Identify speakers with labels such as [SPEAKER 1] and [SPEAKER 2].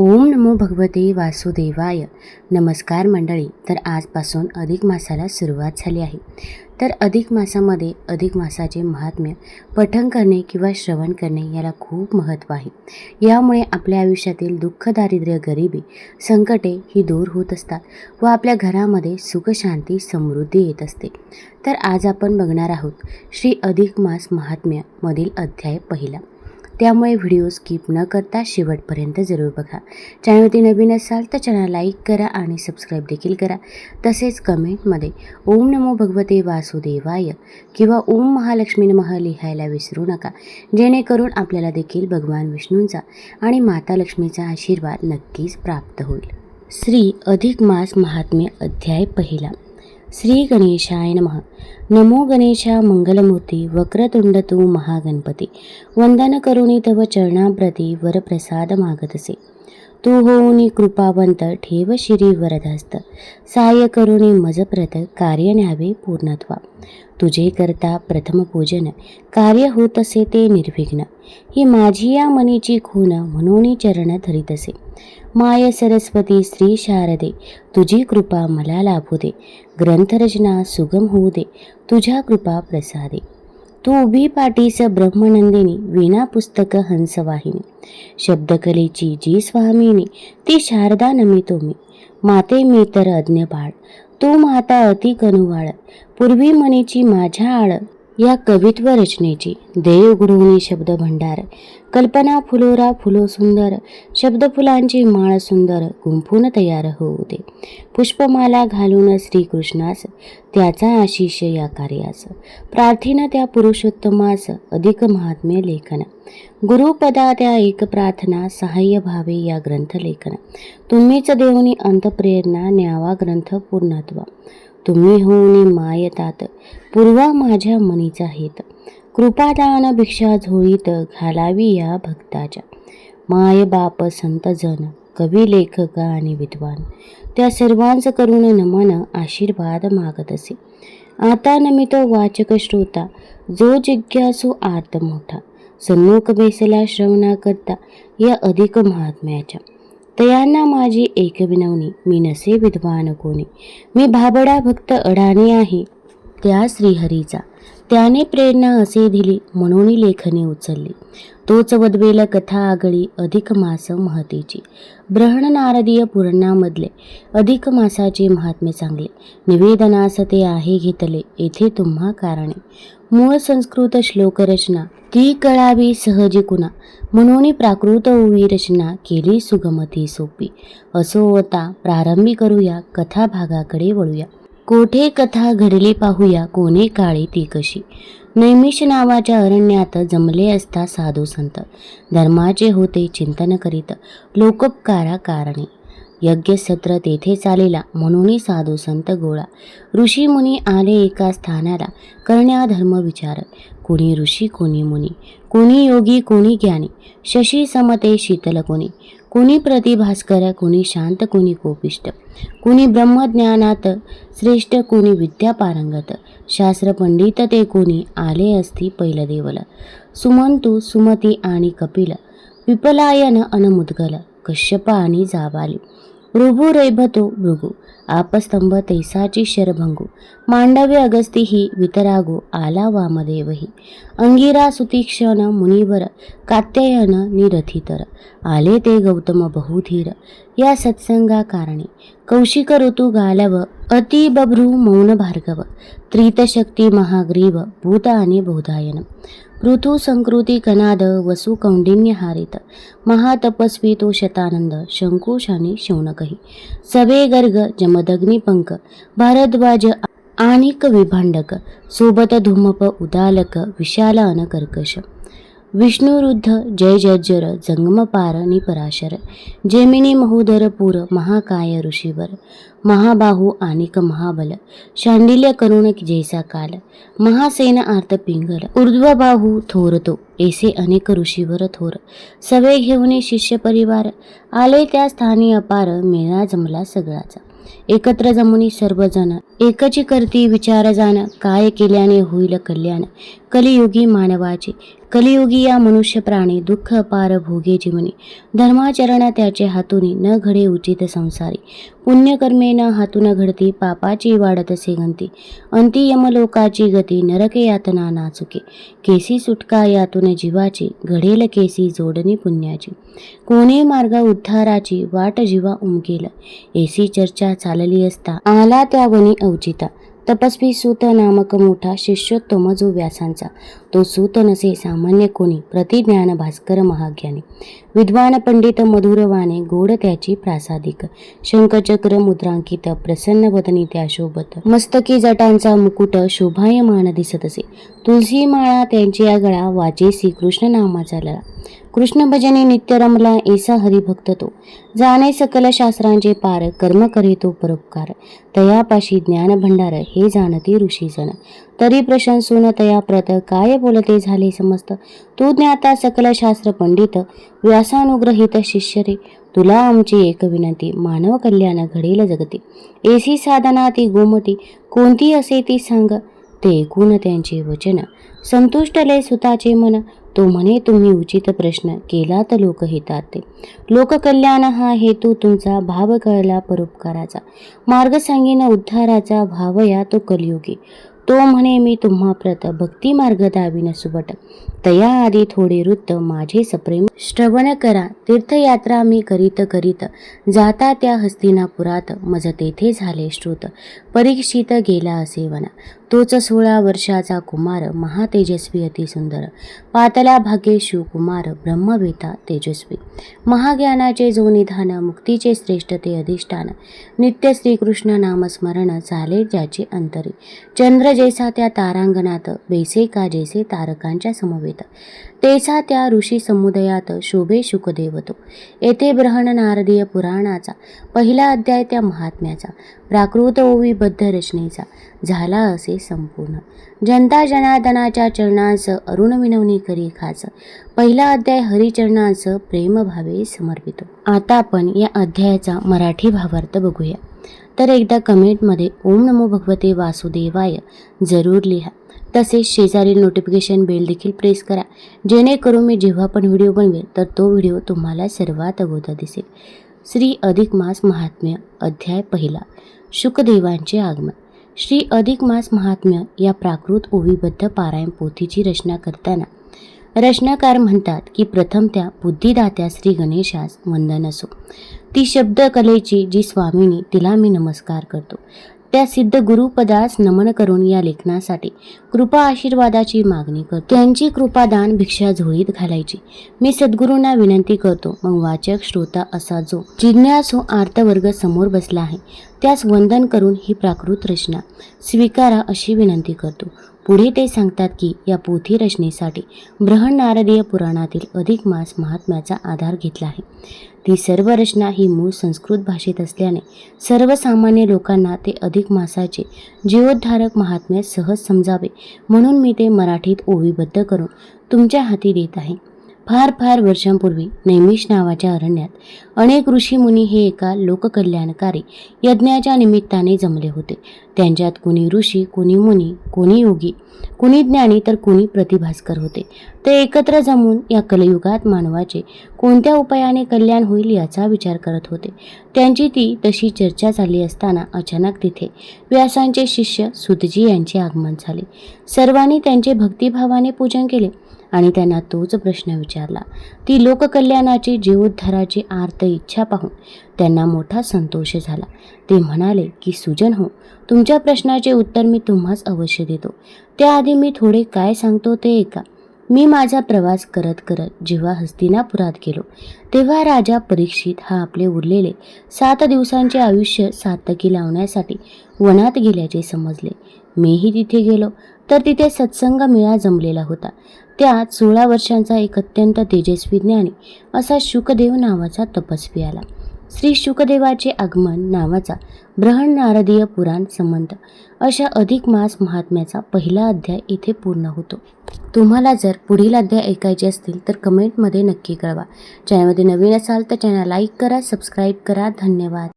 [SPEAKER 1] ओम नमो भगवते वासुदेवाय. नमस्कार मंडळी. तर आजपासून अधिक मासाला सुरुवात झाली आहे. तर अधिक मासामध्ये अधिक मासाचे महात्म्य पठण करणे किंवा श्रवण करणे याला खूप महत्त्व आहे. यामुळे आपल्या आयुष्यातील दुःख, दारिद्र्य, गरिबी, संकटे ही दूर होत असतात व आपल्या घरामध्ये सुख, शांती, समृद्धी येत असते. तर आज आपण बघणार आहोत श्री अधिक मास महात्म्य मधील अध्याय पहिला. त्यामुळे व्हिडिओ स्किप न करता शेवटपर्यंत जरूर बघा. चॅनलवरती नवीन असाल तर चॅनल लाईक करा आणि सबस्क्राईब देखील करा. तसेच कमेंटमध्ये ओम नमो भगवते वासुदेवाय किंवा ओम महालक्ष्मी नमः लिहायला विसरू नका, जेणेकरून आपल्याला देखील भगवान विष्णूंचा आणि माता लक्ष्मीचा आशीर्वाद नक्कीच प्राप्त होईल. श्री अधिक मास महात्म्य अध्याय पहिला. श्री गणेशाय नमः. नमो गणेशा मंगलमूर्ती वक्रतुंड तू महागणपती. वंदन करुणी तव चरणाप्रती वरप्रसाद मागतसे. तू होऊनी कृपावंत ठेव शिरी वरदहस्त. सहाय्य करुणी मजप्रत कार्य न्यावे पूर्णत्वा. तुझे करता प्रथम पूजन कार्य होत असे ते निर्विघ्न. ही माझी या मनीची खून म्हणून चरण धरीतसे. माय सरस्वती श्री शारदे तुझी कृपा मला लाभू दे. ग्रंथरचना सुगम होऊ दे तुझ्या कृपा प्रसादे. तू उभी पाटीस ब्रह्मनंदिनी वीणा पुस्तक हंसवाहिनी. शब्दकलेची जी स्वामिनी ती शारदा नमितो मी. माते मी तर अज्ञ बाळ तू माता अति कनुवाळ. पूर्वी मनीची माझ्या आळ या कवित्व रचनेची. देव गुरुनी शब्द भंडार कल्पना फुलोरा फुलो सुंदर. शब्द फुलांची माळ सुंदर गुंफून तयार होऊ दे. पुष्पमाला घालून श्रीकृष्णास त्याचा आशिष या कार्यास. प्रार्थीन त्या पुरुषोत्तमास अधिक महात्म्य लेखन. गुरुपदा त्या एक प्रार्थना सहाय्य भावे या ग्रंथ लेखन. तुम्हीच देऊनी अंतप्रेरणा न्यावा ग्रंथ पूर्णत्वा. तुम्ही होऊनी मायतात पूर्वा माझ्या मनीचा हेत. कृपादान भिक्षा झोळीत घालावी या भक्ताच्या. माय बाप संत जन कवी लेखक आणि विद्वान त्या सर्वांच करून नमन आशीर्वाद मागत असे. आता नमित वाचक श्रोता जो जिज्ञासू आर्त मोठा. सन्मुख बेसला श्रवणा करता या अधिक महात्म्याच्या. तयांना माझी एक विनवणी मी नसे विद्वान कोणी. मी भाबडा भक्त अडाणी आहे त्या श्रीहरीचा. त्याने प्रेरणा असे दिली म्हणून लेखनी उचलली. तोच वदवेल कथा आगळी अधिक मास महतीची. ब्रहण नारदीय पुराणामधले अधिक मासाचे महात्म्य सांगले. निवेदनास ते आहे घेतले येथे तुम्हा कारणे. मूळ संस्कृत श्लोकरचना ती कळावी सहजी कुणा. म्हणून प्राकृत ओवी रचना केली सुगमती सोपी. असो आता प्रारंभी करूया कथा भागाकडे वळूया. कोठे कथा घडली पाहूया कोणे काळी ती कशी. नैमिष नावाच्या अरण्यात जमले असता साधू संत. धर्माचे होते चिंतन करीत लोकोपकारा कारणे. यज्ञ सत्र तेथे चालेला म्हणून साधू संत गोळा. ऋषी मुनी आले एका स्थानाला करण्या धर्म विचार. कोणी ऋषी कोणी मुनी कोणी योगी कोणी ज्ञानी. शशी समते शीतल कोणी कोणी प्रतिभास्कर कोणी शांत कोणी कोपिष्ट. कोणी ब्रह्मज्ञानात श्रेष्ठ कोणी विद्या पारंगत. शास्त्र पंडित ते कोणी आले असती पैल देवल. सुमंतू सुमती आणि कपिल. विपलायन अनमुद्गल कश्यप आणि जाबाली. ऋभू रैभतो भृगू आपस्तंभ तैसाची शरभंगू. मांडव्य अगस्ती ही वितरागो आला वामदेवही. अंगिरा सुतीक्षण मुनिवर कात्यायन निरथितर. आले ते गौतम बहुधीर या सत्संगा कारणे. कौशिक ऋतू गालव अति बभ्रू मौन भार्गव. त्रितशक्ती महाग्रीव भूत आणि बोधायन. पृथु संकृती कनाद वसु कौंडिन्य हारित. महातपस्वी तो शतानंद शंकुश आणि शौनकही. सवे गर्ग जमदग्नी पंक भारद्वाज आणिक विभांडक. सोबत धूमप उदालक विशाल अन कर्कश. विष्णुरुद्ध जय जज्जर जंगमपार निपराशर. जेमिनी महोदर पूर महाकाय ऋषीवर. महाबाहू आणिक महाबल शांडिल्य करुण जैसा काल. महासेन आर्त पिंगल ऊर्ध्वबाहू थोरतो ऐसे अनेक ऋषीवर थोर. सवे घेऊन शिष्य परिवार आले त्या स्थानी अपार. मेळा जमला सगळाचा एकत्र जमुनी सर्वजण. एकची करती विचार जाण काय केल्याने होईल कल्याण. कलियुगी मानवाचे कलियुगी या मनुष्य प्राणी दुःख अपार भोगे जीवनी, धर्माचरण त्याचे हातूनी न घडे उचित संसारी, पुण्यकर्मे न हातून घडती पापाची वाढत असे गंती, अंती यमलोकाची गती नरके यातना नाचुके, केसी सुटका यातून जीवाची घडेल केसी जोडणी पुण्याची, कोणे मार्ग उद्धाराची वाट जीवा उमकेल, एसी चर्चा चालली असता आला त्यावनी अवचिता, तपस्वी सूत नामक मोठा शिष्योत्तम जो व्यासांचा, तो सूत नसे सामान्य कोणी प्रतिज्ञान भास्कर महाज्ञानी, विद्वान पंडित मधुरवाणे गोड त्याची प्रासादिक, शंखचक्र मुद्रांकित प्रसन्न वदनी त्या शोभत, मस्तकी जटांचा मुकुट शोभायमान दिसत असे, तुलसी माळा त्यांची गळा वाचेसी कृष्ण नामाचा लळा, कृष्ण भजनी नित्य रमला ऐसा हरिभक्त तो, जाणे सकल शास्त्रांचे पार कर्म करी तो परोपकार, तयापाशी ज्ञान भंडार हे जाणती ऋषी जन, तरी प्रशंसून तया प्रत काय बोलते झाले समस्त, तू ज्ञाता सकल शास्त्र पंडित व्यासानुग्रहित शिष्य रे, तुला आमची एक विनंती मानव कल्याण घडेल जगती, एसी साधना ती गोमटी कोणती असे ती सांग, ते ऐकून त्यांचे वचन संतुष्टले सुताचे मन, तो म्हणे तुम्ही उचित प्रश्न केलात लोकहितात ते, लोककल्याण हा हेतू तुमचा भाव कळला परोपकाराचा, मार्ग सांगेन उद्धाराचा भाव या तो कलियुगी, तो म्हणे मी तुम्हा प्रत भक्ती मार्ग दाविन सुबट, तया आधी थोडे वृत्त माझे सप्रेम श्रवण करा, तीर्थयात्रा मी करीत करीत जाता त्या हस्तिनापुरात, मज तेथे झाले श्रुत परीक्षित गेला असे वना, तोच 16 वर्षाचा कुमार महातेजस्वी अतिसुंदर, पातला भाग्ये शिवकुमार ब्रह्मवेता तेजस्वी, महाज्ञानाचे जो निधान मुक्तीचे श्रेष्ठ ते अधिष्ठान, नित्य श्रीकृष्ण नामस्मरण झाले ज्याचे अंतरी, चंद्र जैसा त्या तारांगणात बैसे का जैसे तारकांच्या समवेत, तेसा त्या ऋषी समुदयात शोभे शुकदेवतो, येथे ब्रहण नारदीय पुराणाचा पहिला अध्याय त्या महात्म्याचा, प्राकृत ओवी बद्ध रचनेचा झाला असे संपूर्ण, जनता जनार्दनाच्या चरणांस अरुण विनवणी करी खास, पहिला अध्याय हरिचरणांस प्रेम भावे समर्पितो. आता आपण या अध्यायाचा मराठी भावार्थ बघूया. तर एकदा कमेंटमध्ये ओम नमो भगवते वासुदेवाय जरूर लिहा. तसेच शेजारील नोटिफिकेशन बेल देखील प्रेस करा, जेणेकरून मी जेव्हा पण व्हिडिओ बनवेल तर तो व्हिडिओ तुम्हाला सर्वात अगोदर दिसेल. श्री अधिक मास महात्म्य अध्याय पहिला, शुकदेवांचे आगमन. श्री अधिक मास महात्म्य या प्राकृत ओवीबद्ध पारायण पोथीची रचना करताना रचनाकार म्हणतात की प्रथम त्या बुद्धिदात्या श्री गणेशास वंदन असो. ती शब्दकलेची जी स्वामिनी तिला मी नमस्कार करतो. त्या सिद्ध गुरुपदास नमन करून या लेखनासाठी कृपा आशीर्वादाची मागणी करतो. त्यांची कृपादान भिक्षा झोळीत घालायची मी सद्गुरूंना विनंती करतो. मग वाचक श्रोता असा जो जिज्ञासू आर्तवर्ग समोर बसला आहे त्यास वंदन करून ही प्राकृत रचना स्वीकारा अशी विनंती करतो. पुढे ते सांगतात की या पोथी रचनेसाठी ब्रहण नारदीय पुराणातील अधिक मास महात्म्याचा आधार घेतला आहे. ती सर्व रचना ही मूळ संस्कृत भाषेत असल्याने सर्वसामान्य लोकांना ते अधिक मासाचे जीवोद्धारक महात्म्य सहज समजावे म्हणून मी ते मराठीत ओवीबद्ध करून तुमच्या हाती देत आहे. फार फार वर्षांपूर्वी नैमिष नावाच्या अरण्यात अनेक ऋषीमुनी हे एका लोककल्याणकारी यज्ञाच्या निमित्ताने जमले होते. त्यांच्यात कोणी ऋषी, कोणी मुनी, कोणी योगी, कोणी ज्ञानी तर कोणी प्रतिभास्कर होते. ते एकत्र जमून या कलियुगात मानवाचे कोणत्या उपायाने कल्याण होईल याचा विचार करत होते. त्यांची ती तशी चर्चा चालली असताना अचानक तिथे व्यासांचे शिष्य सूतजी यांचे आगमन झाले. सर्वांनी त्यांचे भक्तिभावाने पूजन केले आणि त्यांना तोच प्रश्न विचारला. ती लोककल्याणाची जीवोद्धाराची आर्त इच्छा पाहून त्यांना मोठा संतोष झाला. ते म्हणाले की सुजन हो, तुमच्या प्रश्नाचे उत्तर मी तुम्हास अवश्य देतो. त्याआधी मी थोडे काय सांगतो ते ऐका. मी माझा प्रवास करत करत जेव्हा हस्तिनापुरात गेलो तेव्हा राजा परीक्षित हा आपले उरलेले 7 दिवसांचे आयुष्य सार्थकी लावण्यासाठी वनात गेल्याचे समजले. मीही तिथे गेलो तर तिथे सत्संग मेळा जमलेला होता. त्यात 16 वर्षांचा एक अत्यंत तेजस्वी ज्ञानी असा शुकदेव नावाचा तपस्वी आला. श्री शुकदेवाचे आगमन नावाचा ब्रहण नारदीय पुराण संबंध अशा अधिक मास महात्म्याचा पहिला अध्याय इथे पूर्ण होतो. तुम्हाला जर पुढील अध्याय ऐकायचे असतील तर कमेंटमध्ये नक्की कळवा. चॅनलमध्ये नवीन असाल तर चॅनल लाईक करा, सबस्क्राईब करा. धन्यवाद.